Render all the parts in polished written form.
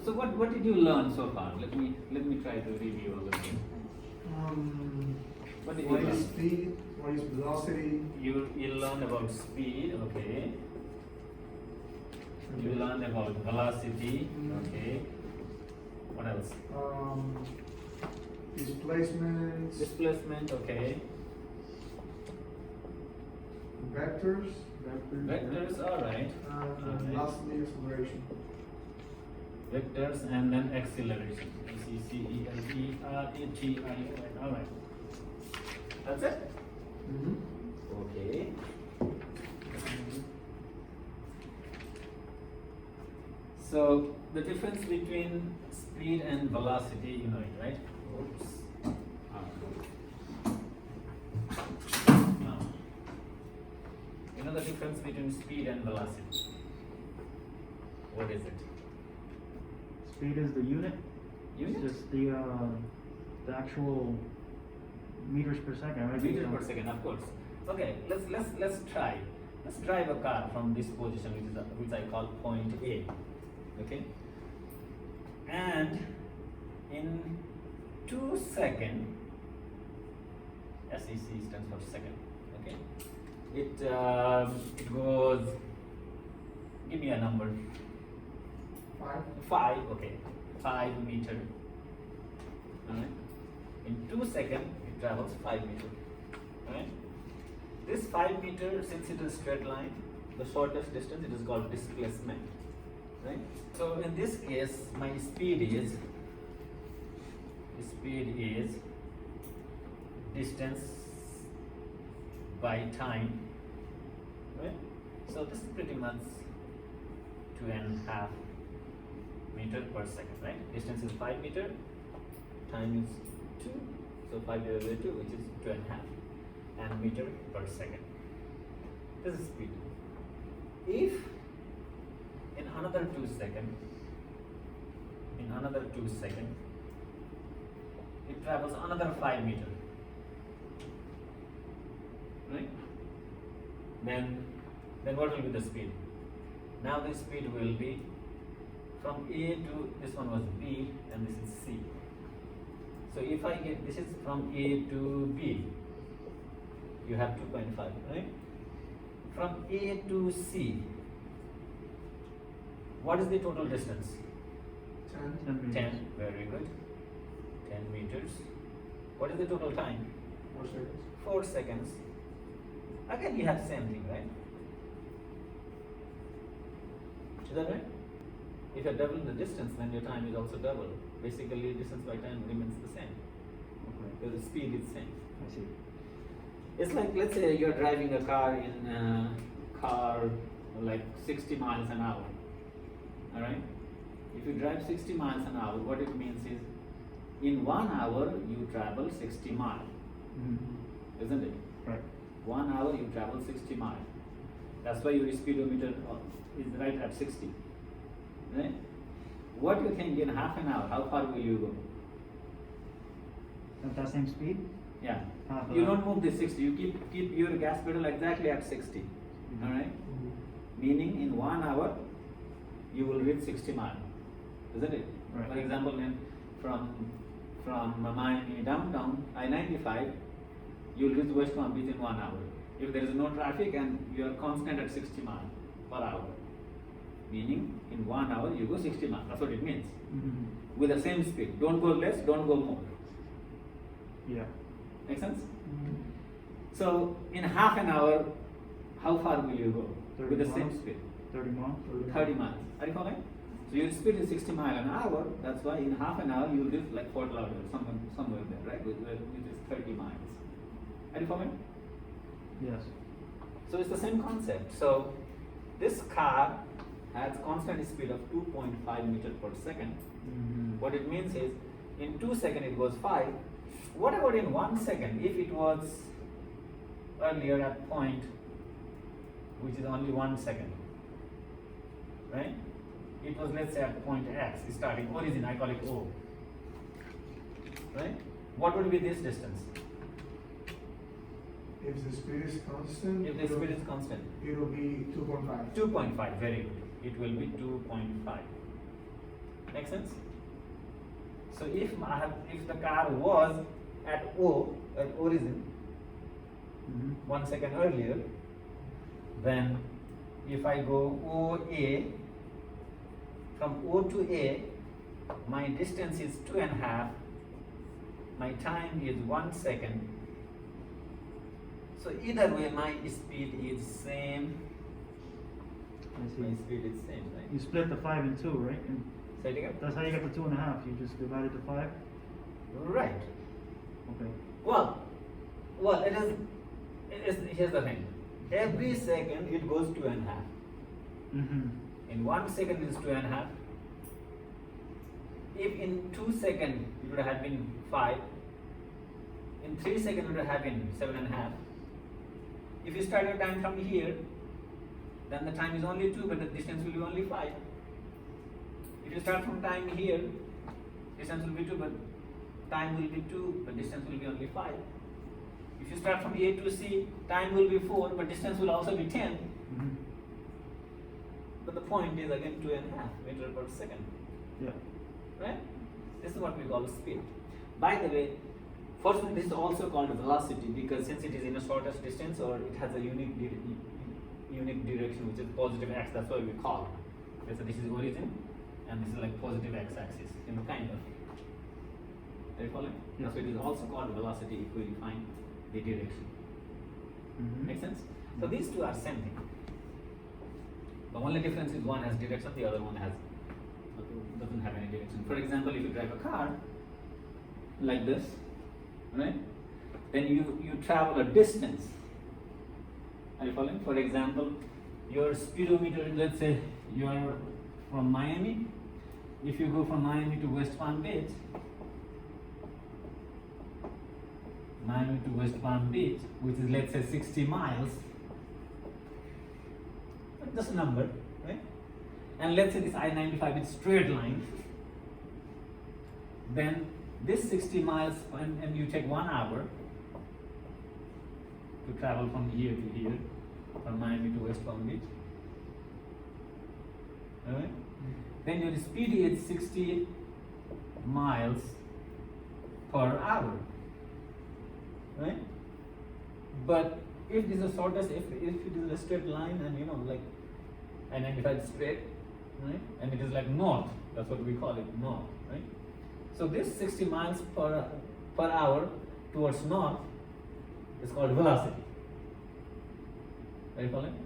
So what did you learn so far? Let me try to review a little bit. What did you What learn? is speed? What is velocity? You learned about speed, okay. You learned about velocity, okay. What else? Displacements, Displacement, okay. vectors, Vectors, alright. velocity, acceleration. Vectors and then acceleration. ACCELERATION, alright. That's it? Okay. So the difference between speed and velocity, you know it, right? Oops. Now, you know the difference between speed and velocity? What is it? Speed is the unit. Unit? It's just the actual meters per second, right? Meters per second, of course. Okay, let's try. Let's drive a car from this position, which I call point A. Okay, and in 2 seconds, SEC stands for second. Okay, it goes. Give me a number. 5. Okay, 5 meter. Alright. In 2 seconds, it travels 5 meter. Alright. This 5 meter, since it is straight line, the shortest distance, it is called displacement. Right. So in this case, my speed is distance by time. Right. So this is pretty much 2.5 meter per second. Right. Distance is 5 meter. Time is 2. So 5 divided by 2, which is 2.5, and meter per second. This is speed. If in another 2 seconds, it travels another 5 meter, right? Then what will be the speed? Now the speed will be from A to, this one was B and this is C. So if I get, this is from A to B, you have 2.5, right? From A to C, what is the total distance? 10, very good. 10 meters. What is the total time? 4 seconds. 4 seconds. Again, you have same thing, right? Is that right? If you're doubling the distance, then your time is also double. Basically, distance by time remains the same. Okay. The speed is same. I see. It's like, let's say you're driving a car in like 60 miles an hour. Alright? If you drive 60 miles an hour, what it means is in 1 hour you travel 60 miles. Isn't it? Right. 1 hour you travel 60 miles. That's why your speedometer is right at 60. Right? What do you think in half an hour, how far will you go? At that same speed? Yeah. Half an You hour. don't move this 60, you keep your gas pedal exactly at 60. Alright? Meaning in 1 hour you will reach 60 miles. Isn't it? Right. For example, then from Miami downtown, I-95, you will reach West Palm Beach in 1 hour. If there is no traffic and you are constant at 60 miles per hour. Meaning in 1 hour you go 60 miles. That's what it means. With the same speed. Don't go less, don't go more. Yeah. Make sense? So in half an hour, how far will you go? 30 With the same miles. speed? 30 miles? 30 miles. Are you following? So your speed is 60 miles an hour. That's why in half an hour you will reach like Fort Lauderdale, somewhere there, right? Which is 30 miles. Are you following? Yes. So it's the same concept. So this car has constant speed of 2.5 meters per second. What it means is in 2 seconds it goes 5. What about in 1 second? If it was earlier at point, which is only 1 second, right? It was, let's say, at point X, starting origin, I call it O, right? What would be this distance? If the speed is constant, If the speed is constant, it will be 2.5. 2.5, very good. It will be 2.5. Make Make sense? So if the car was at O, at origin, 1 second earlier, then if I go OA, from O to A, my distance is 2.5, my time is 1 second. So either way, my speed is same. I My see. speed is same, right? You split the 5 in 2, right? And Say it again. that's how you get the 2.5. You just divided the 5. Right. Okay. Well, here's the thing. Every second it goes 2.5. Mm-hmm. In 1 second is 2.5. If in 2 seconds it would have been 5, in 3 seconds it would have been 7.5. If you start your time from here, then the time is only 2, but the distance will be only 5. If you start from time here, distance will be 2, but time will be 2, but distance will be only 5. If you start from A to C, time will be 4, but distance will also be 10. Mm-hmm. But the point is again 2.5 meters per second. Yeah. Right? This is what we call speed. By the way, fortunately this is also called velocity because since it is in a shortest distance or it has a unique direction which is positive x, that's why we call it. Okay, so this is origin and this is like positive x-axis, kind of. Are you following? Yeah. So it is also called velocity if we define the direction. Mm-hmm. Make sense? So these two are same thing. The only difference is one has direction, the other one doesn't have any direction. For example, if you drive a car like this, right? Then you travel a distance. Are you following? For example, your speedometer, let's say you are from Miami. If you go from Miami to West Palm Beach, which is let's say 60 miles, just a number, right? And let's say this I-95 is straight line, then this 60 miles and you take 1 hour to travel from here to here, from Miami to West Palm Beach, alright? Then your speed is 60 miles per hour, right? But if this is shortest, if it is a straight line and like I-95 straight, right? And it is like north, that's what we call it, north, right? So this 60 miles per hour towards north is called velocity. Are you following?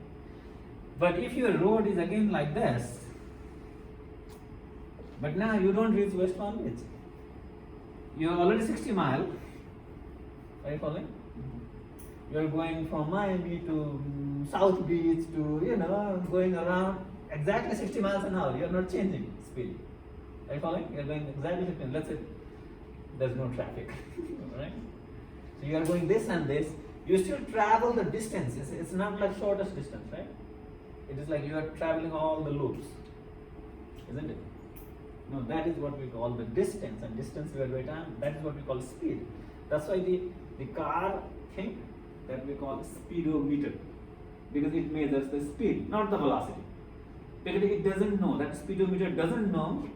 But if your road is again like this, but now you don't reach West Palm Beach, you are already 60 miles. Are you following? You are going from Miami to South Beach to going around exactly 60 miles an hour. You are not changing speed. Are you following? You are going exactly 60. Let's say there's no traffic, right? So you are going this and this. You still travel the distance. It's not like shortest distance, right? It is like you are traveling all the loops, isn't it? No, that is what we call the distance, and distance divided by time, that is what we call speed. That's why the car thing that we call speedometer, because it measures the speed, not the velocity. Because it doesn't know, that speedometer doesn't know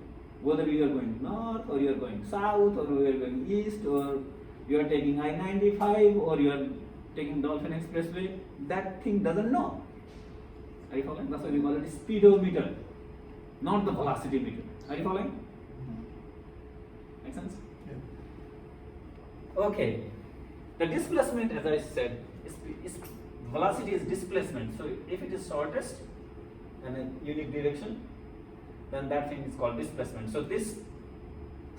whether you are going north or you are going south or you are going east or you are taking I-95 or you are taking Dolphin Expressway. That thing doesn't know. Are you following? That's why we call it speedometer, not the velocity meter. Are you following? Make sense? Yeah. Okay. The displacement, as I said, is velocity is displacement. So if it is shortest and a unique direction, then that thing is called displacement. So this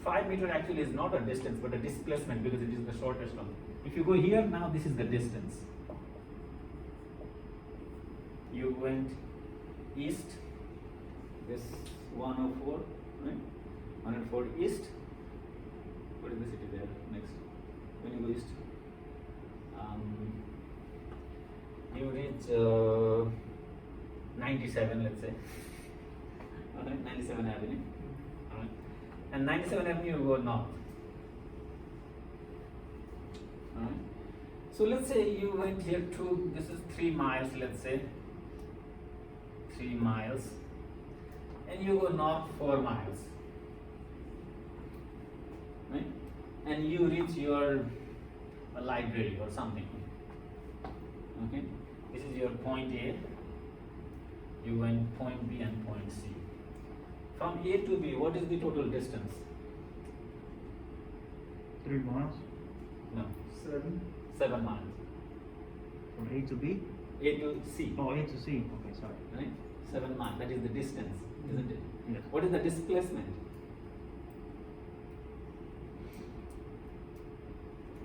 5 meter actually is not a distance but a displacement because it is the shortest one. If you go here now, this is the distance. You went east, this 104, right? 104 east. What is the city there next? When you go east, you reach 97, let's say. Alright, 97 Avenue. Alright. And 97 Avenue you go north. Alright. So let's say you went here to, this is 3 miles, let's say. 3 miles. And you go north 4 miles. and you reach your library or something. Okay, this is your point A. You went point B and point C. From A to B, what is the total distance? 3 miles. No, 7. 7 miles. From A to B? A to C. Oh, A to C. Okay, sorry. Right? 7 miles. That is the distance, isn't it? Yes. What is the displacement?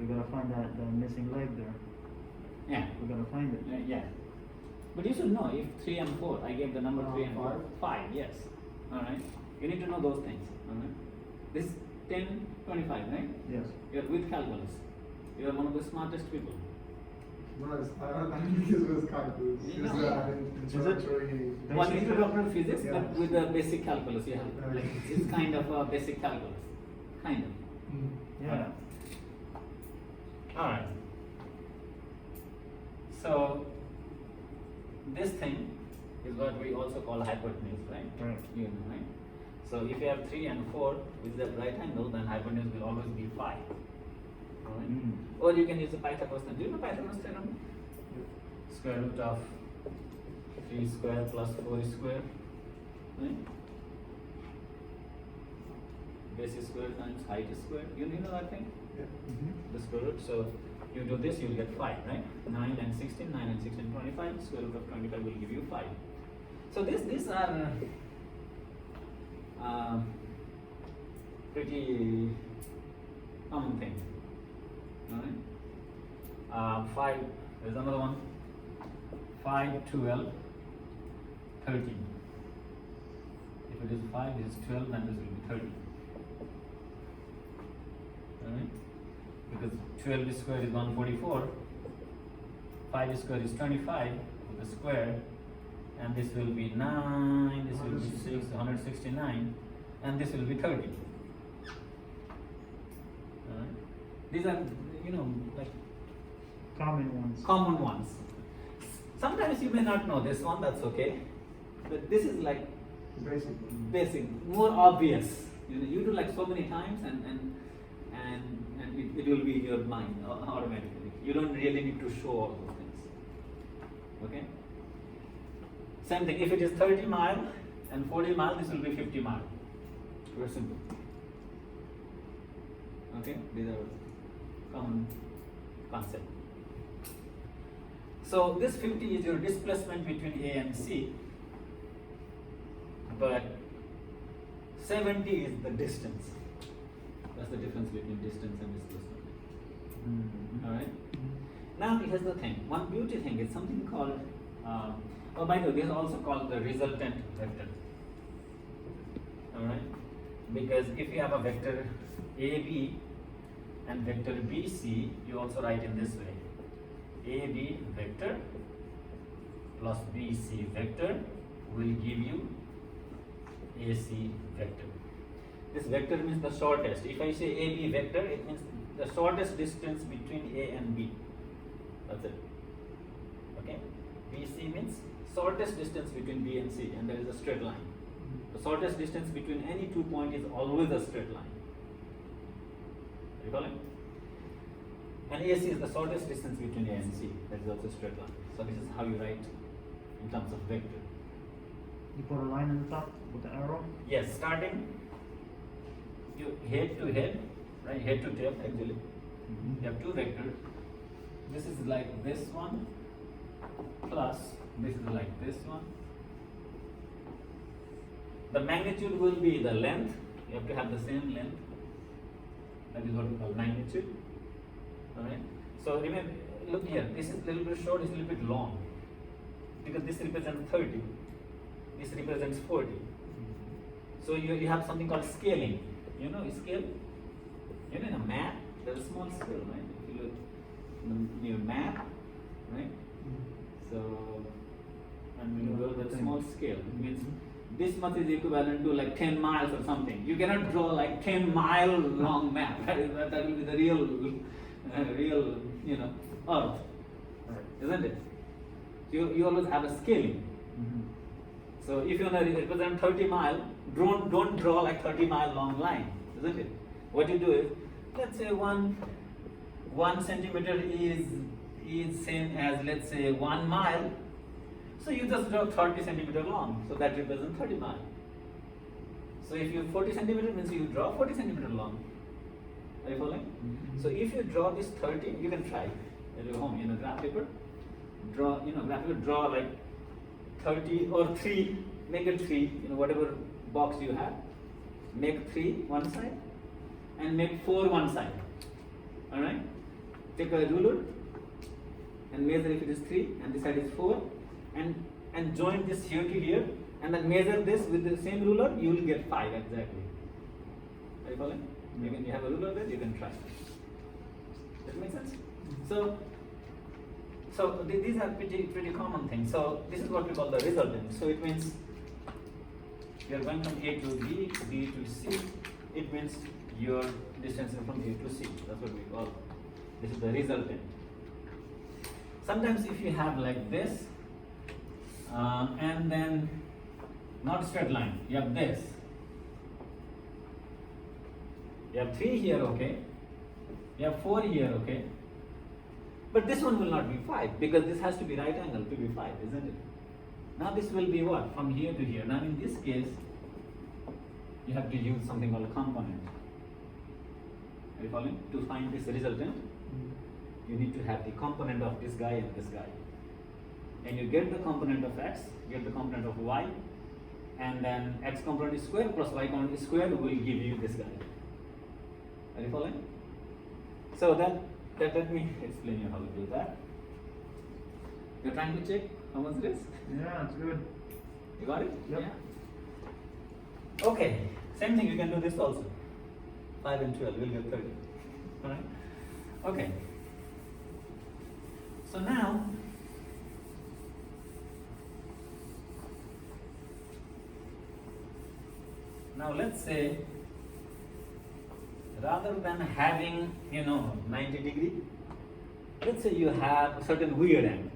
We gotta find that the missing leg there. Yeah. We gotta find it. Yeah. But you should know if 3 and 4, I gave the number 3 and 4. 5. 5, yes. Alright. You need to know those things. Alright. This 10, 25, right? Yes. You're with calculus. You are one of the smartest people. No, I think it was calculus. Yeah. It's introductory. One introductory physics, Yeah. but with the basic calculus, you have. Like, it's kind of a basic calculus. Kind of. Yeah. Alright. So, this thing is what we also call hypotenuse, right? Right. You know, right? So, if you have 3 and 4 with the right angle, then hypotenuse will always be 5. Alright? Mm. Or you can use the Pythagoras theorem. Do you know Pythagoras theorem? Square root of 3 square plus 4 square. Right? Base square times height square. You know that thing? Yeah. Mm-hmm. The square root. So you do this, you'll get 5, right? 9 and 16, 9 and 16, 25. Square root of 25 will give you 5. So these are pretty common things. Alright? 5, there's another one. 5, 12, 13. If it is 5, this is 12, then this will be 13. Alright? Because 12 square is 144, 5 square is 25 with the square, and this will be 9, this will be 6, 169, and this will be 30. Alright? These are, like Common ones. common ones. Sometimes you may not know this one, that's okay. But this is like basic, more obvious. You do like so many times and it will be in your mind automatically. You don't really need to show all those things. Okay? Same thing, if it is 30 mile and 40 mile, this will be 50 mile. Very simple. Okay? These are common concept. So this 50 is your displacement between A and C, but 70 is the distance. That's the difference between distance and displacement. Mm-hmm. Alright? Now here's the thing. One beauty thing is something called, by the way, this is also called the resultant vector. Alright? Because if you have a vector AB and vector BC, you also write in this way. AB vector plus BC vector will give you AC vector. This vector means the shortest. If I say AB vector, it means the shortest distance between A and B. That's it. Okay? BC means shortest distance between B and C, and there is a straight line. The shortest distance between any 2 points is always a straight line. You follow? And AC is the shortest distance between A and C. That is also a straight line. So this is how you write in terms of vector. You put a line on the top with the arrow? Yes, starting you head to head, right? Head to tail actually. Mm-hmm. You have two vectors. This is like this one plus this is like this one. The magnitude will be the length. You have to have the same length. That is what we call magnitude. Alright. So remember, look here. This is a little bit short. It's a little bit long because this represents 30. This represents 40. So you have something called scaling. You know scale? You know in a map, there's a small scale, right? If you look in your map, right? So, and when you go to the small scale, it means this much is equivalent to like 10 miles or something. You cannot draw like 10-mile long map. That will be the real, Earth, isn't it? You always have a scaling. Mm-hmm. So if you want to represent 30 mile, don't draw like 30-mile long line, isn't it? What you do is let's say one centimeter is same as, let's say, 1 mile. So you just draw 30 centimeter long. So that represents 30 miles. So if you 40 centimeter means you draw 40 centimeter long. Are you following? So if you draw this 30, you can try at your home, graph paper. Draw, graph paper, draw like 30 or 3, make it 3, whatever box you have. Make 3 one side and make 4 one side. Alright? Take a ruler and measure if it is 3 and this side is 4 and join this here to here and then measure this with the same ruler, you will get 5 exactly. Are you following? You have a ruler there, you can try. Does it make sense? So these are pretty common things. So this is what we call the resultant. So it means you are going from A to B, B to C. It means your distance is from A to C. That's what we call. This is the resultant. Sometimes if you have like this, and then not straight line, you have this. You have 3 here, okay? You have 4 here, okay? But this one will not be 5 because this has to be right angle to be 5, isn't it? Now this will be what? From here to here. Now in this case, you have to use something called a component. Are you following? To find this resultant, you need to have the component of this guy and this guy. And you get the component of x, get the component of y, and then x component is square plus y component is square will give you this guy. Are you following? So let me explain you how to do that. You're trying to check how much it is? Yeah, it's good. You got it? Yep. Yeah. Okay. Same thing, you can do this also. 5 and 12 will get 30. Alright? Okay. So now let's say rather than having 90 degree, let's say you have a certain weird angle.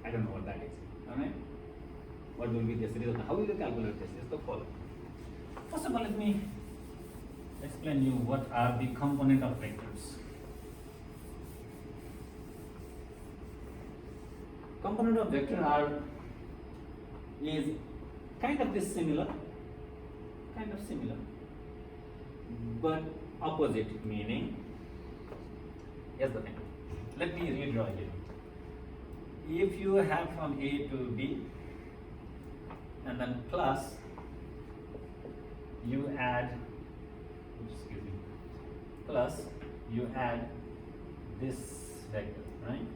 I don't know what that is. Alright? What will be this result? How will you calculate this? Is the following. First of all, let me explain you what are the component of vectors. Component of vector is kind of similar, but opposite, meaning, here's the thing. Let me redraw here. If you have from A to B and then plus, you add, plus you add this vector, right?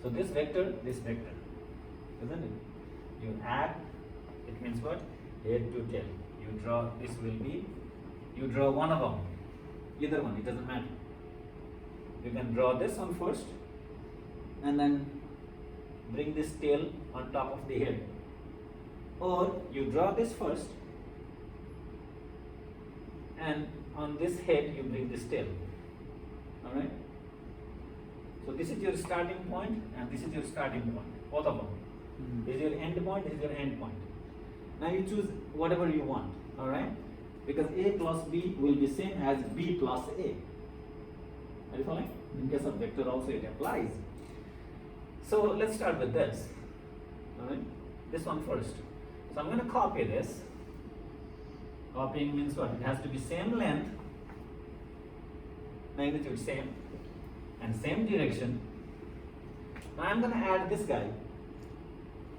So this vector, isn't it? You add, it means what? Head to tail. You draw, this will be, you draw one of them, either one, it doesn't matter. You can draw this one first and then bring this tail on top of the head. Or you draw this first and on this head you bring this tail. Alright? So this is your starting point and this is your starting point, both of them. This is your end point, this is your end point. Now you choose whatever you want, alright? Because A plus B will be same as B plus A. Are you following? In case of vector also it applies. So let's start with this. Alright? This one first. So I'm going to copy this. Copying means what? It has to be same length, magnitude same, and same direction. Now I'm going to add this guy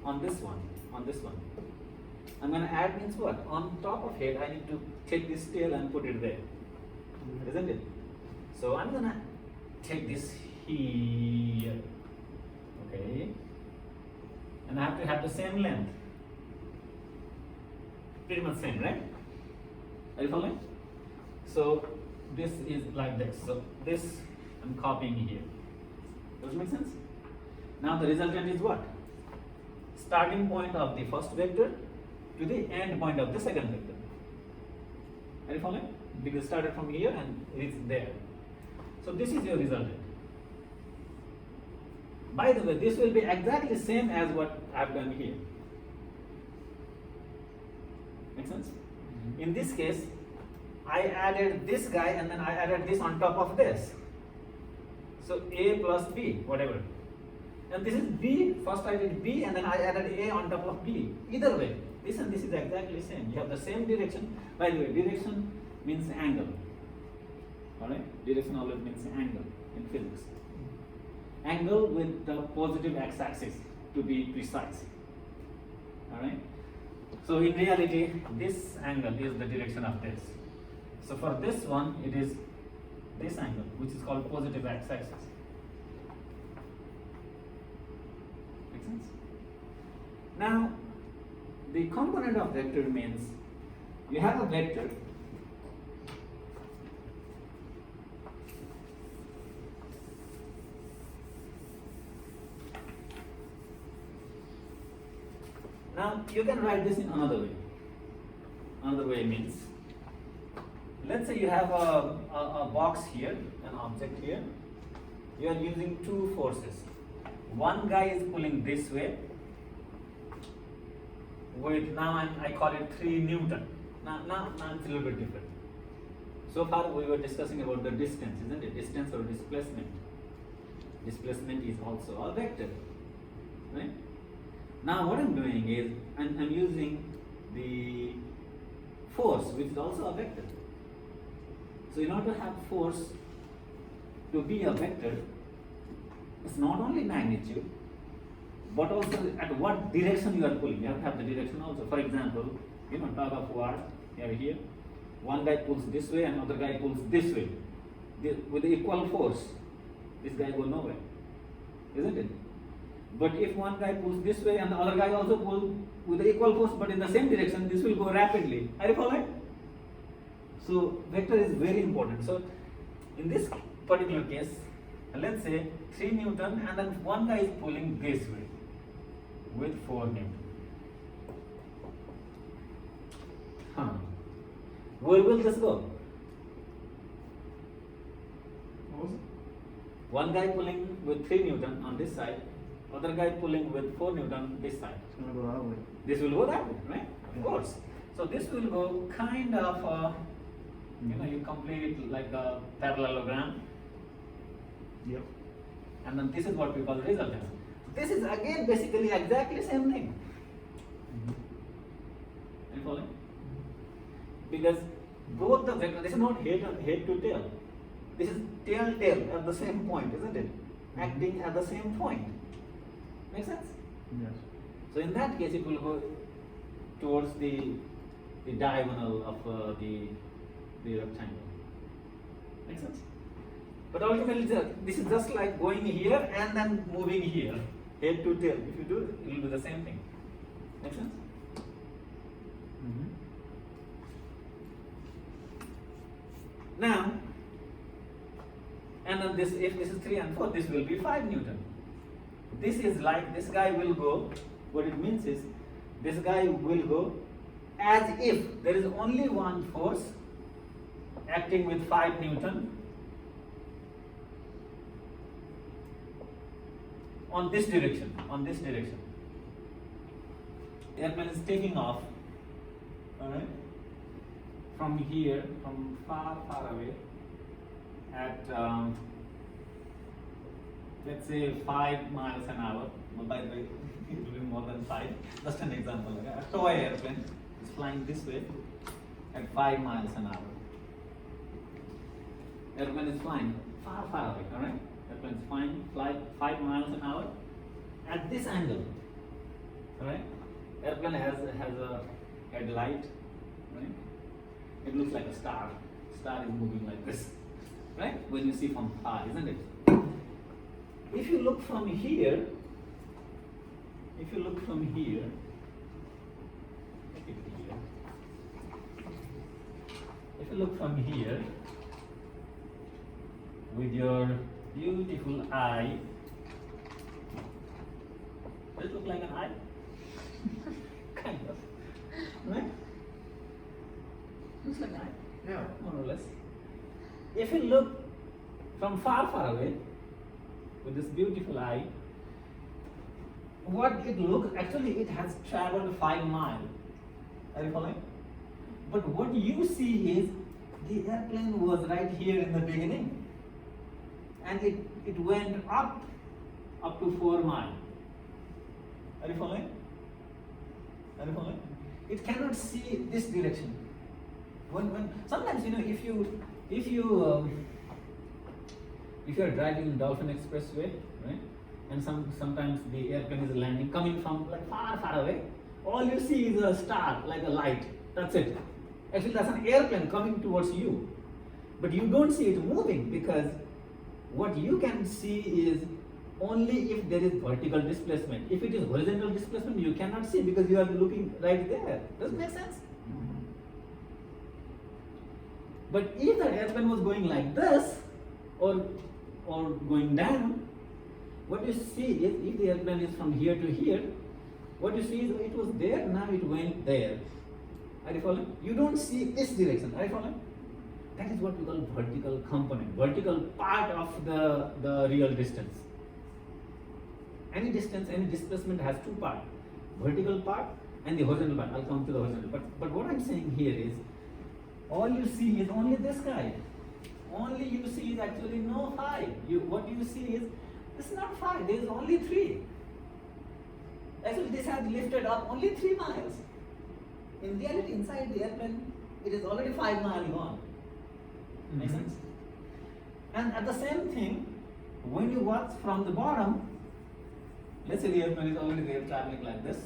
on this one, I'm going to add means what? On top of head, I need to take this tail and put it there. Isn't it? So I'm going to take this here. Okay. And I have to have the same length. Pretty much same, right? Are you following? So this is like this. So this I'm copying here. Does it make sense? Now the resultant is what? Starting point of the first vector to the end point of the second vector. Are you following? Because it started from here and reached there. So this is your resultant. By the way, this will be exactly same as what I have done here. Make sense? In this case, I added this guy and then I added this on top of this. So A plus B, whatever. And this is B, first I did B and then I added A on top of B. Either way, this and this is exactly the same. You have the same direction. By the way, direction means angle. Alright? Direction always means angle in physics. Angle with the positive x-axis to be precise. Alright? So in reality, this angle is the direction of this. So for this one, it is this angle, which is called positive x-axis. Make sense? Now, the component of vector means you have a vector now you can write this in another way. Another way means, let's say you have a box here, an object here. You are using two forces. One guy is pulling this way with, now I call it 3 Newton. Now it's a little bit different. So far we were discussing about the distance, isn't it? Distance or displacement. Displacement is also a vector, right? Now what I'm doing is, I'm using the force, which is also a vector. So in order to have force to be a vector, it's not only magnitude, but also at what direction you are pulling. You have to have the direction also. For example, tug of war, you are here. One guy pulls this way and other guy pulls this way. With the equal force, this guy goes nowhere, isn't it? But if one guy pulls this way and the other guy also pulls with the equal force but in the same direction, this will go rapidly. Are you following? So vector is very important. So in this particular case, let's say 3 Newton and then one guy is pulling this way with 4 Newton. Where will this go? One guy pulling with 3 Newton on this side, other guy pulling with 4 Newton this side. It's going to go that way. This will go that way, right? Of course. So this will go kind of, you complete it like a parallelogram. Yep. And then this is what we call resultant. This is again basically exactly same thing. Are you following? Because both the vector, this is not head to tail. This is tail at the same point, isn't it? Acting at the same point. Make sense? Yes. So in that case, it will go towards the diagonal of the rectangle. Make sense? But ultimately, this is just like going here and then moving here, head to tail. If you do, it will do the same thing. Make sense? Now, and then this, if this is 3 and 4, this will be 5 Newton. This is like, this guy will go, what it means is, this guy will go as if there is only one force acting with 5 Newton on this direction, The airplane is taking off, alright, from here, from far away, at let's say 5 miles an hour. Well, by the way, it will be more than 5. Just an example. A toy airplane is flying this way at 5 miles an hour. Airplane is flying far away, alright? Airplane is fly 5 miles an hour at this angle, alright? Airplane has a headlight, right? It looks like a star. Star is moving like this, right? When you see from far, isn't it? If you look from here, take it here. If you look from here with your beautiful eye, does it look like an eye? Kind of, right? Looks like an eye. Yeah. More or less. If you look from far away with this beautiful eye, what it looks, actually it has traveled 5 miles. Are you following? But what you see is the airplane was right here in the beginning, and it went up to 4 miles. Are you following? Are you following? It cannot see this direction. When sometimes if you are driving in Dolphin Expressway, right, and sometimes the airplane is landing coming from like far away, all you see is a star, like a light. That's it. Actually, that's an airplane coming towards you, but you don't see it moving, because what you can see is only if there is vertical displacement. If it is horizontal displacement, you cannot see because you are looking right there. Does it make sense? But if the airplane was going like this, or going down, what you see is, if the airplane is from here to here, what you see is it was there, now it went there. Are you following? You don't see this direction. Are you following? That is what we call vertical component, vertical part of the real distance. Any distance, any displacement has two parts, vertical part and the horizontal part. I'll come to the horizontal. But what I'm saying here is, all you see is only this guy. Only you see is actually no 5. What you see is, it's not 5, there is only 3. Actually, this has lifted up only 3 miles. In reality, inside the airplane, it is already 5 miles gone. Make sense? And at the same thing, when you watch from the bottom, let's say the airplane is already there traveling like this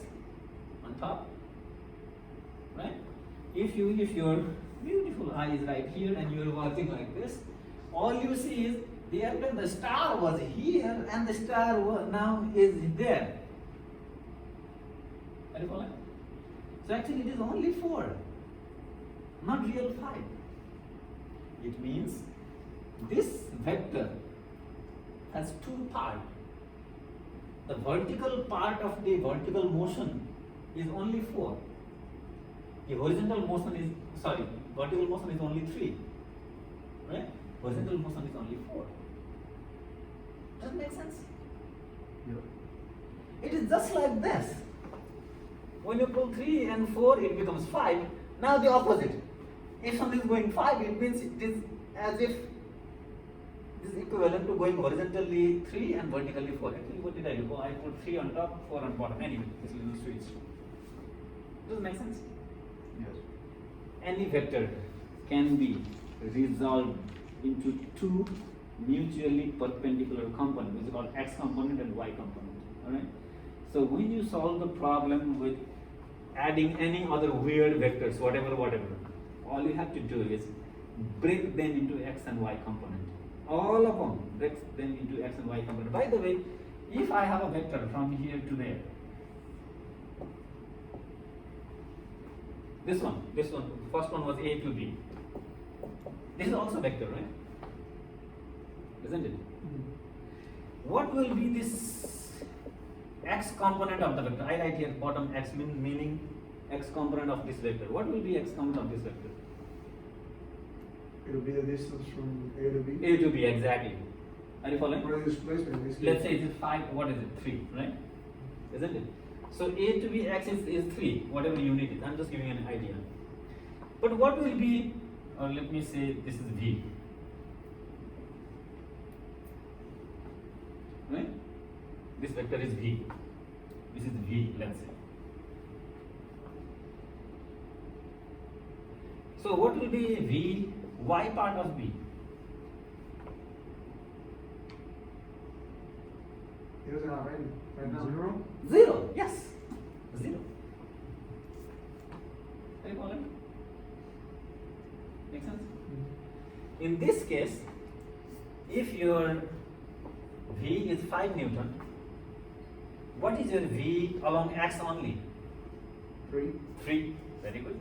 on top, right? If your beautiful eye is right here and you are watching like this, all you see is the airplane, the star was here and the star now is there. Are you following? So actually it is only 4, not real 5. It means this vector has 2 parts. The vertical part of the vertical motion is only 4. The horizontal motion is, vertical motion is only 3. Right? Horizontal motion is only 4. Does that make sense? Yeah. It is just like this. When you pull 3 and 4, it becomes 5. Now the opposite. If something is going 5, it means it is as if this is equivalent to going horizontally 3 and vertically 4. Actually, what did I do? I put 3 on top, 4 on bottom. Anyway, this will be switched. Does it make sense? Yes. Any vector can be resolved into 2 mutually perpendicular components, which is called x component and y component. Alright? So when you solve the problem with adding any other weird vectors, whatever, all you have to do is break them into x and y component. All of them, break them into x and y component. By the way, if I have a vector from here to there, this one, first one was a to b. This is also vector, right? Isn't it? What will be this x component of the vector? I write here bottom x meaning x component of this vector. What will be x component of this vector? It will be the distance from A to B. A to B, exactly. Are you following? What is displacement? Let's say it is 5, what is it? 3, right? Isn't it? So A to B x is 3, whatever unit is. I'm just giving an idea. But what will be, or let me say this is V. Right? This vector is V. This is V, let's say. So what will be V, y part of B? It doesn't have any right now. 0? 0, yes. 0. Are you following? Make sense? In this case, if your V is 5 Newton, what is your V along x only? 3. 3. Very good.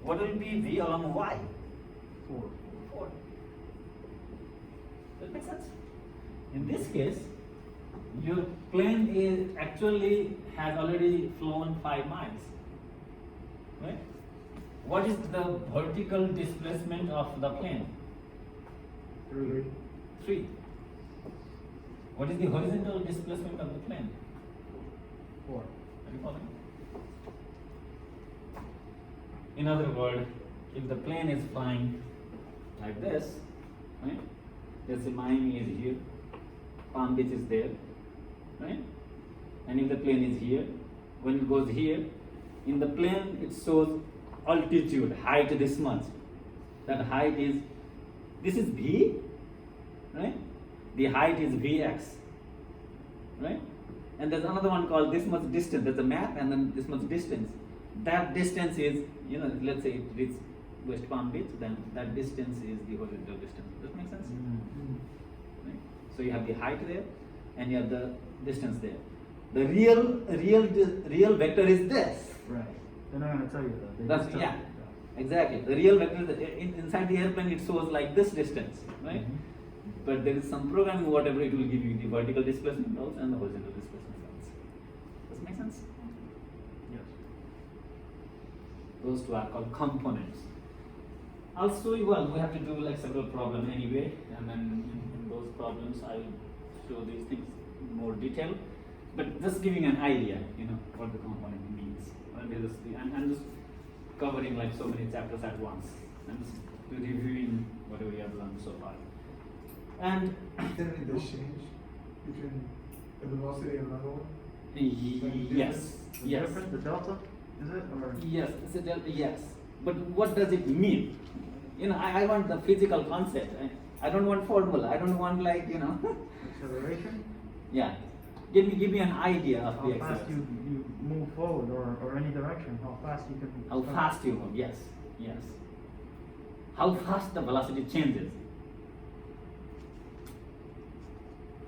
What will be V along y? 4. 4. Does that make sense? In this case, your plane is actually has already flown 5 miles. Right? What is the vertical displacement of the plane? 3. 3. What is the horizontal displacement of the plane? 4. Are you following? In other words, if the plane is flying like this, right? Let's say Miami is here, Palm Beach is there, right? And if the plane is here, when it goes here, in the plane it shows altitude, height this much. That height is, this is V, right? The height is Vx, right? And there's another one called this much distance. There's a map and then this much distance. That distance is, you know, let's say it reaches West Palm Beach, then that distance is the horizontal distance. Does that make sense? Right? So you have the height there and you have the distance there. The real vector is this. Right. They're not going to tell you that. They That's, just tell yeah, you. exactly. The real vector is inside the airplane. It shows like this distance, right? But there is some programming, whatever, it will give you the vertical displacement also and the horizontal displacement also. Does it make sense? Yes. Those two are called components. I'll show you, well, we have to do like several problems anyway, and then in those problems I will show these things in more detail. But just giving an idea, you know, what the component means. I'm just covering like so many chapters at once. I'm just reviewing whatever we have learned so far. And Then it does change between the velocity and another one? yes, The yes. difference, the delta, is it? Or Yes, it's a delta, yes. But what does it mean? You know, I want the physical concept. I don't want formula. I don't want like, you know. acceleration? Yeah. Give me an idea of How the fast acceleration. you move forward or any direction, how fast you can How fast you move, yes, yes. How fast the velocity changes.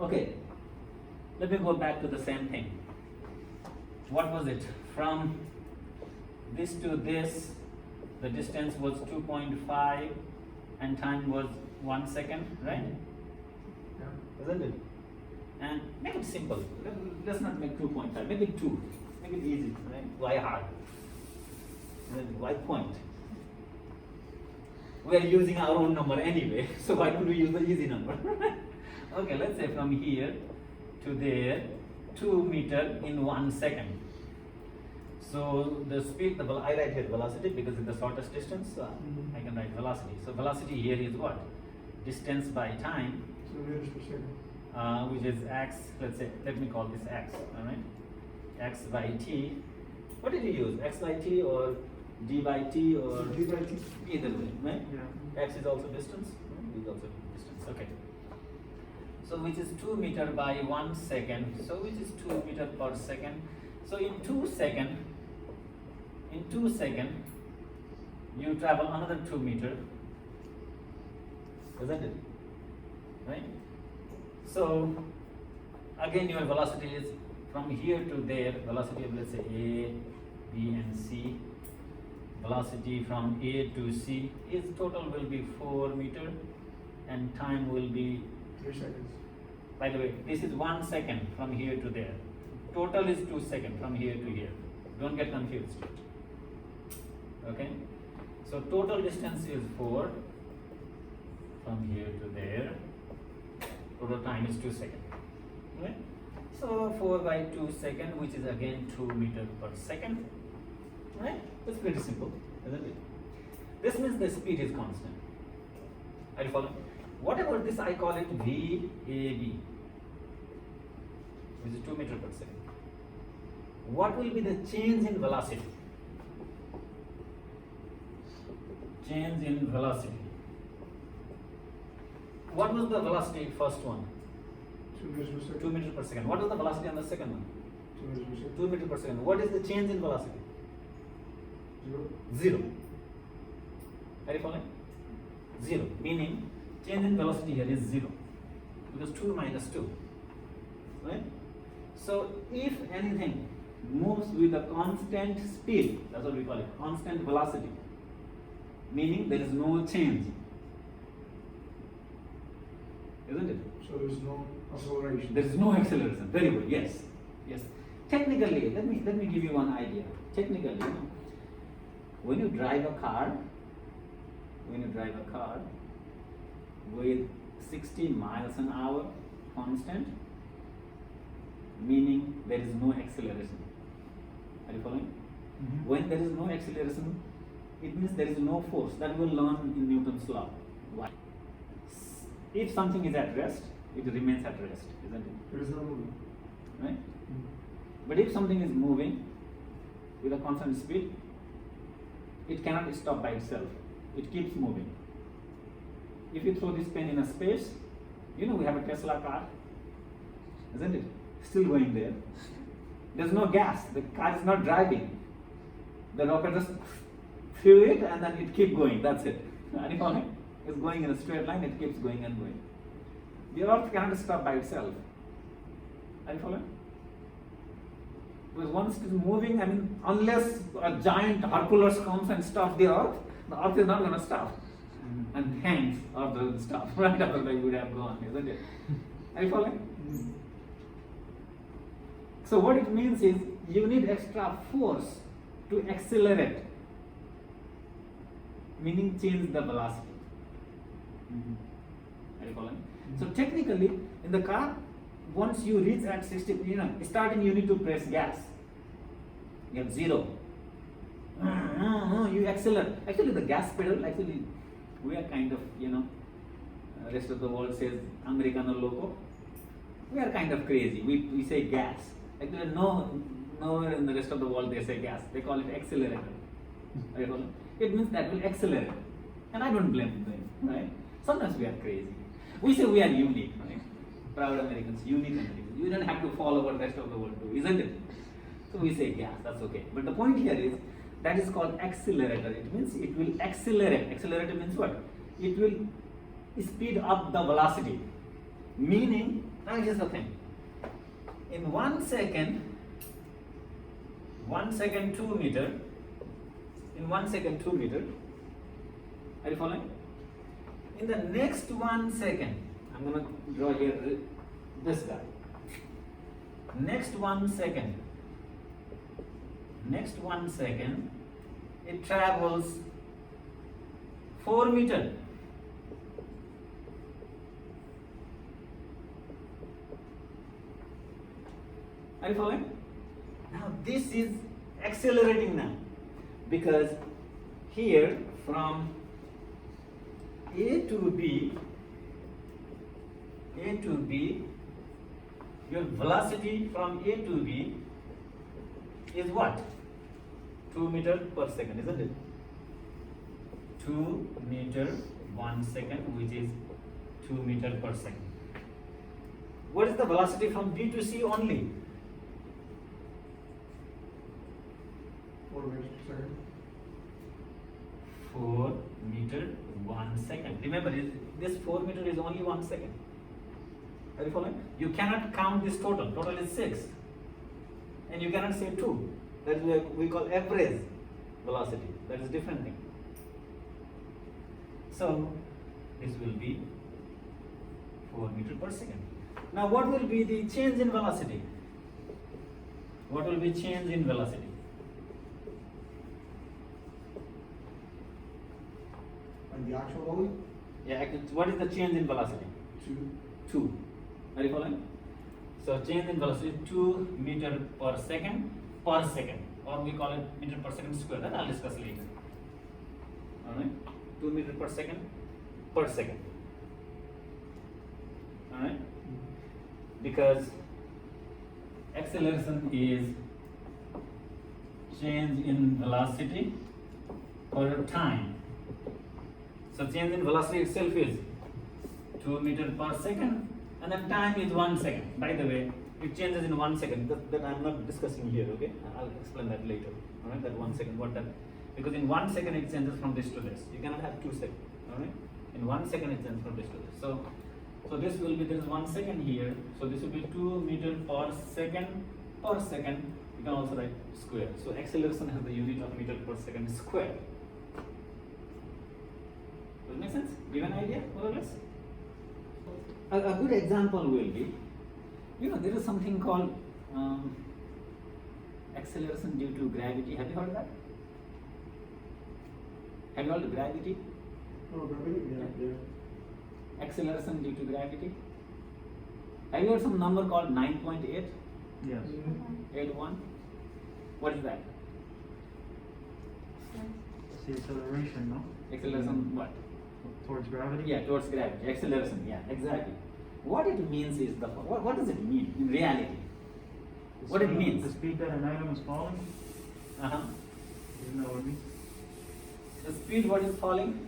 Okay, let me go back to the same thing. What was it? From this to this, the distance was 2.5 and time was 1 second, right? Yeah. Isn't it? And make it simple. Let's not make 2.5, make it 2. Make it easy, right? Why hard? And then why point? We are using our own number anyway, so why don't we use the easy number? Okay, let's say from here to there, 2 meters in 1 second. So the speed, I write here velocity because it's the shortest distance, so I can write velocity. So velocity here is what? Distance by time, So meters per second. which is x, let's say, let me call this x, alright? X by t. What did you use? X by t or d by t or D by T. either way, right? Yeah. X is also distance, D is also distance, okay. So which is 2 meters by 1 second, so which is 2 meters per second. So in 2 seconds, you travel another 2 meters, isn't it? Right? So again your velocity is from here to there, velocity of let's say A, B and C. Velocity from A to C is total will be 4 meters and time will be, 3 seconds. by the way, this is 1 second from here to there. Total is 2 seconds from here to here. Don't get confused. Okay? So total distance is 4 from here to there. Total time is 2 seconds. Right? So 4 by 2 seconds, which is again 2 meters per second. Right? It's pretty simple, isn't it? This means the speed is constant. Are you following? What about this? I call it VAB, which is 2 meters per second. What will be the change in velocity? Change in velocity. What was the velocity first one? 2 meters per second. 2 meters per second. What was the velocity on the second one? 2 meters per second. 2 meters per second. What is the change in velocity? 0. 0. Are you following? 0. Meaning change in velocity here is 0. Because 2 minus 2. Right? So if anything moves with a constant speed, that's what we call it, constant velocity. Meaning there is no change. Isn't it? So there's no acceleration. There is no acceleration. Very good. Yes. Yes. Technically, let me give you one idea. Technically, you know, when you drive a car with 60 miles an hour constant, meaning there is no acceleration. Are you following? Mhm. When there is no acceleration, it means there is no force. That we'll learn in Newton's law. Why? If something is at rest, it remains at rest, isn't it? It is not moving. Right? But if something is moving with a constant speed, it cannot stop by itself. It keeps moving. If you throw this pen in a space, you know we have a Tesla car, isn't it? Still going there. There's no gas. The car is not driving. The rocket just threw it and then it keeps going. That's it. Are you following? It's going in a straight line. It keeps going and going. The Earth cannot stop by itself. Are you following? Because once it is moving, I mean, unless a giant Hercules comes and stops the Earth is not going to stop. And hence, Earth doesn't stop. Right? Otherwise, it would have gone, isn't it? Are you following? So what it means is you need extra force to accelerate, meaning change the velocity. Are you following? So technically, in the car, once you reach at 60, starting you need to press gas. You have 0. You accelerate. Actually, the gas pedal, actually, we are kind of, rest of the world says Americano loco. We are kind of crazy. We say gas. Actually, nowhere in the rest of the world they say gas. They call it accelerator. Are you following? It means that will accelerate. And I don't blame them, right? Sometimes we are crazy. We say we are unique, right? Proud Americans, unique Americans. You don't have to follow what the rest of the world do, isn't it? So we say gas, that's okay. But the point here is, that is called accelerator. It means it will accelerate. Accelerator means what? It will speed up the velocity. Meaning, now here's the thing. In 1 second, 2 meter, in 1 second 2 meter, are you following? In the next 1 second, I'm going to draw here this guy. Next 1 second, it travels 4 meters. Are you following? Now this is accelerating now, because here from A to B, your velocity from A to B is what? 2 meters per second, isn't it? 2 meters 1 second, which is 2 meters per second. What is the velocity from B to C only? 4 meters per second. 4 meters 1 second. Remember, this 4 meters is only 1 second. Are you following? You cannot count this total. Total is 6. And you cannot say 2. That is what we call average velocity. That is different thing. So, this will be 4 meters per second. Now, what will be the change in velocity? What will be change in velocity? And the actual value? Yeah, what is the change in velocity? 2. Are you following? So change in velocity 2 meters per second, or we call it meter per second square. That I'll discuss later. Alright? 2 meters per second. Alright? Because acceleration is change in velocity per time. So change in velocity itself is 2 meters per second, and then time is 1 second. By the way, it changes in 1 second. That I'm not discussing here, okay? I'll explain that later. Alright, that 1 second, what that? Because in 1 second it changes from this to this. You cannot have 2 seconds. Alright? In 1 second it changes from this to this. So this will be, there is 1 second here. So this will be 2 meters per second. You can also write square. So acceleration has the unit of meter per second square. Does it make sense? Give an idea, more or less? A good example will be, there is something called acceleration due to gravity. Have you heard that? Have you heard of gravity? Oh, gravity? Yeah. Acceleration due to gravity. Have you heard some number called 9.8? Yes. 81? What is that? the acceleration, no? Acceleration what? Towards gravity? Yeah, towards gravity. Acceleration, yeah, exactly. What it means is what does it mean in reality? The What it speed- means? The speed that an item is falling? Uh-huh. Isn't that what it means? The speed what is falling?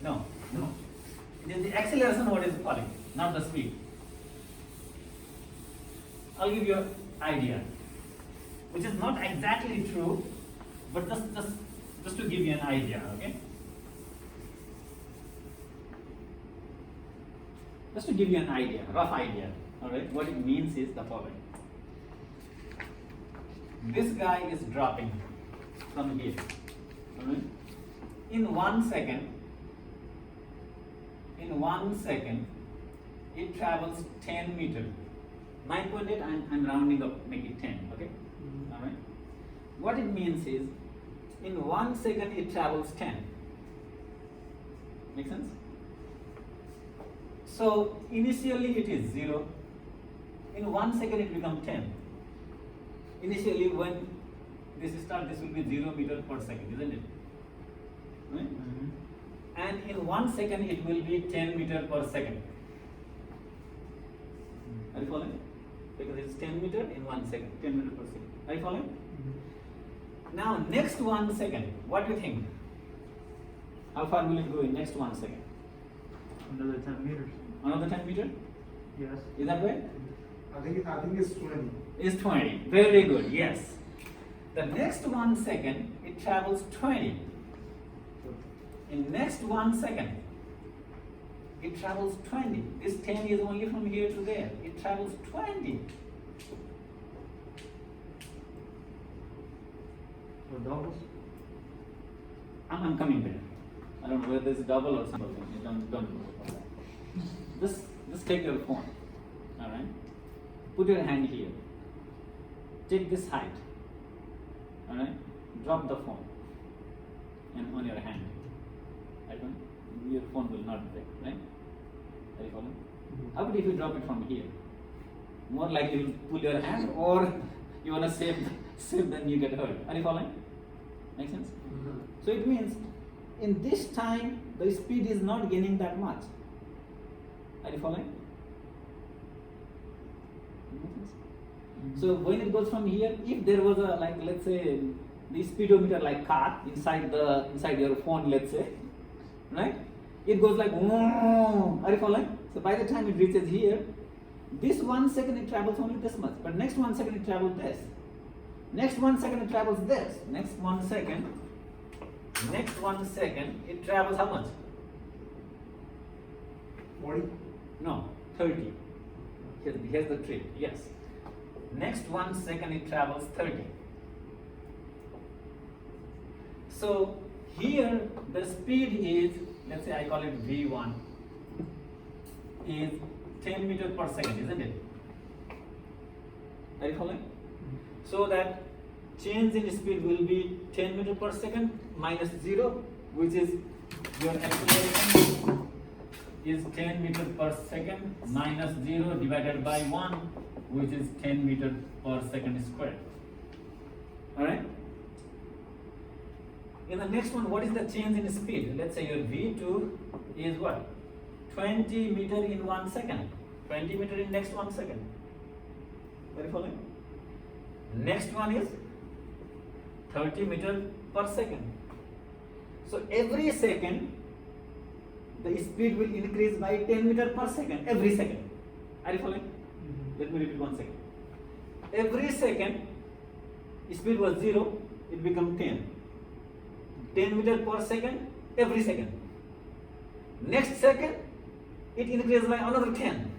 No. It is the acceleration what is falling, not the speed. I'll give you an idea, which is not exactly true, but just to give you an idea, okay? Just to give you an idea, rough idea, alright? What it means is the following. This guy is dropping from here, alright? In 1 second, it travels 10 meters. 9.8, I'm rounding up, make it 10, okay? Alright? What it means is, in 1 second it travels 10. Make sense? So, initially it is 0. In 1 second it becomes 10. Initially when this starts, this will be 0 meter per second, isn't it? Right? Mm-hmm. And in 1 second it will be 10 meter per second. Are you following? Because it's 10 meter in 1 second, 10 meter per second. Are you following? Now, next 1 second, what do you think? How far will it go in next 1 second? Another 10 meters. Another 10 meter? Yes. Is that right? I think it's 20. Is 20. Very good, yes. The next 1 second, it travels 20. In next 1 second, it travels 20. This 10 is only from here to there. It travels 20. So doubles? I'm coming there. I don't know whether there's a double or something. Don't worry about that. Just take your phone. Alright? Put your hand here. Take this height. Alright? Drop the phone. And on your hand. Right? Your phone will not break, right? Are you following? How about if you drop it from here? More likely you will pull your hand, or you want to save then you get hurt. Are you following? Make sense? So it means in this time the speed is not gaining that much. Are you following? Make sense? So when it goes from here, if there was a, like, let's say the speedometer like car inside your phone, let's say, right? It goes like, are you following? So by the time it reaches here, this 1 second it travels only this much, but next 1 second it travels this. Next 1 second it travels this. Next 1 second it travels how much? 40? No, 30. Here's the trick, yes. Next 1 second it travels 30. So here the speed is, let's say I call it V1, is 10 meters per second, isn't it? Are you following? So that change in speed will be 10 meters per second minus 0, which is your acceleration is 10 meters per second minus 0 divided by 1, which is 10 meters per second squared. Alright? In the next one, what is the change in speed? Let's say your V2 is what? 20 meter in 1 second. 20 meter in next 1 second. Are you following? Next one is 30 meter per second. So every second, the speed will increase by 10 meter per second. Every second. Are you following? Let me repeat 1 second. Every second, speed was 0, it becomes 10. 10 meter per second, every second. Next second, it increases by another 10.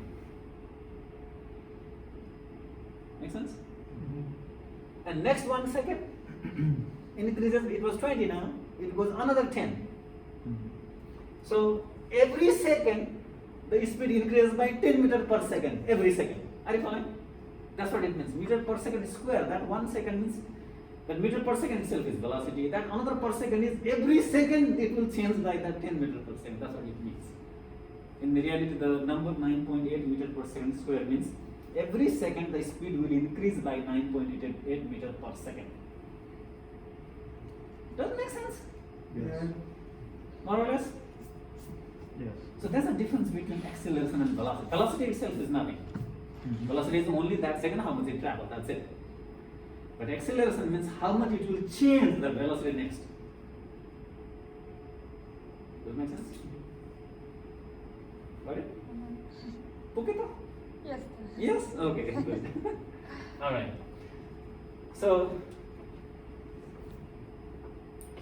Make sense? And next 1 second, increases, it was 20 now, it goes another 10. So every second, the speed increases by 10 meter per second, every second. Are you following? That's what it means. Meter per second square, that 1 second means, that meter per second itself is velocity, that another per second is every second it will change by that 10 meter per second. That's what it means. In reality, the number 9.8 meter per second square means every second the speed will increase by 9.8 meter per second. Does it make sense? Yes. More or less? Yes. So there's a difference between acceleration and velocity. Velocity itself is nothing. Velocity is only that second how much it travels, that's it. But acceleration means how much it will change the velocity next. Does it make sense? Got it? Okay, though? Yes. Yes? Okay, good. Alright. So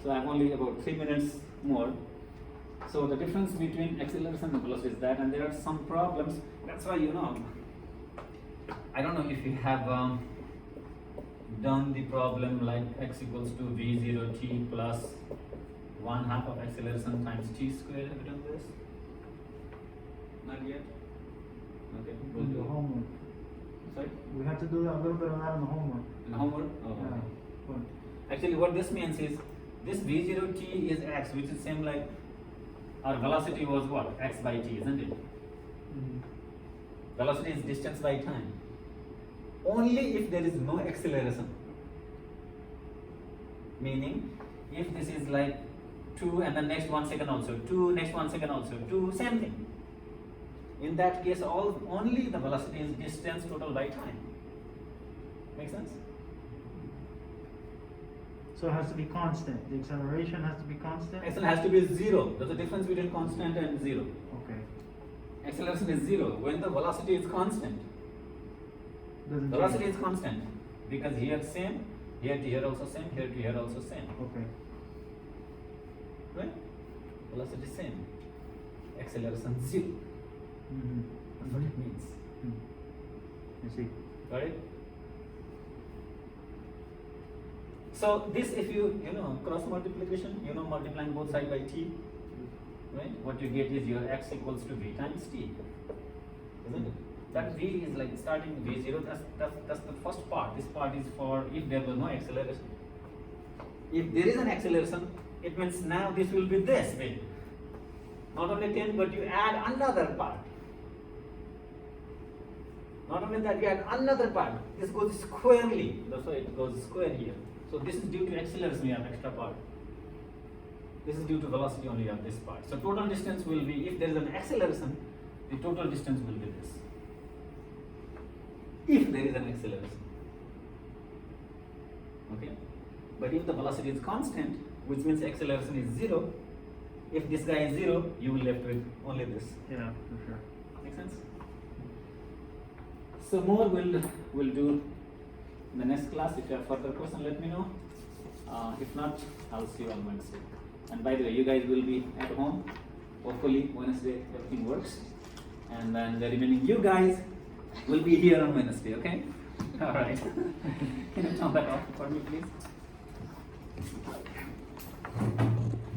I'm only about 3 minutes more. So the difference between acceleration and velocity is that, and there are some problems. That's why, I don't know if you have done the problem like x equals to v0 t plus 1/2 of acceleration times t squared. Have you done this? Not yet? Okay, we'll In do the it. homework. Sorry? We have to do a little bit of that in the homework. In the homework? Oh, Yeah. okay. But Actually, what this means is this v0 t is x, which is same like our velocity was what? X by t, isn't it? Velocity is distance by time. Only if there is no acceleration. Meaning, if this is like 2 and the next 1 second also 2, next 1 second also 2, same thing. In that case, only the velocity is distance total by time. Make sense? so it has to be constant. The acceleration has to be constant. Acceleration has to be 0. There's a difference between constant and 0. Okay. Acceleration is 0 when the velocity is constant. Doesn't Velocity change. is constant because here same, here to here also same, here to here also same. Okay. Right? Velocity same. Acceleration 0. That's what it means. I see. Got it? So this, if you cross multiplication, multiplying both sides by t, right? What you get is your x equals to v times t, isn't it? That v is like starting v0. That's the first part. This part is for if there was no acceleration. If there is an acceleration, it means now this will be this big. Not only 10, but you add another part. Not only that, you add another part. This goes squarely. That's why it goes square here. So this is due to acceleration, you have extra part. This is due to velocity only, you have this part. So total distance will be, if there is an acceleration, the total distance will be this. If there is an acceleration. Okay? But if the velocity is constant, which means acceleration is 0, if this guy is 0, you will left with only this. Yeah, for sure. Make sense? So more we'll do in the next class. If you have further questions, let me know. If not, I'll see you on Wednesday. And by the way, you guys will be at home. Hopefully Wednesday everything works. And then the remaining you guys will be here on Wednesday, okay? Alright. Can you turn that off for me, please?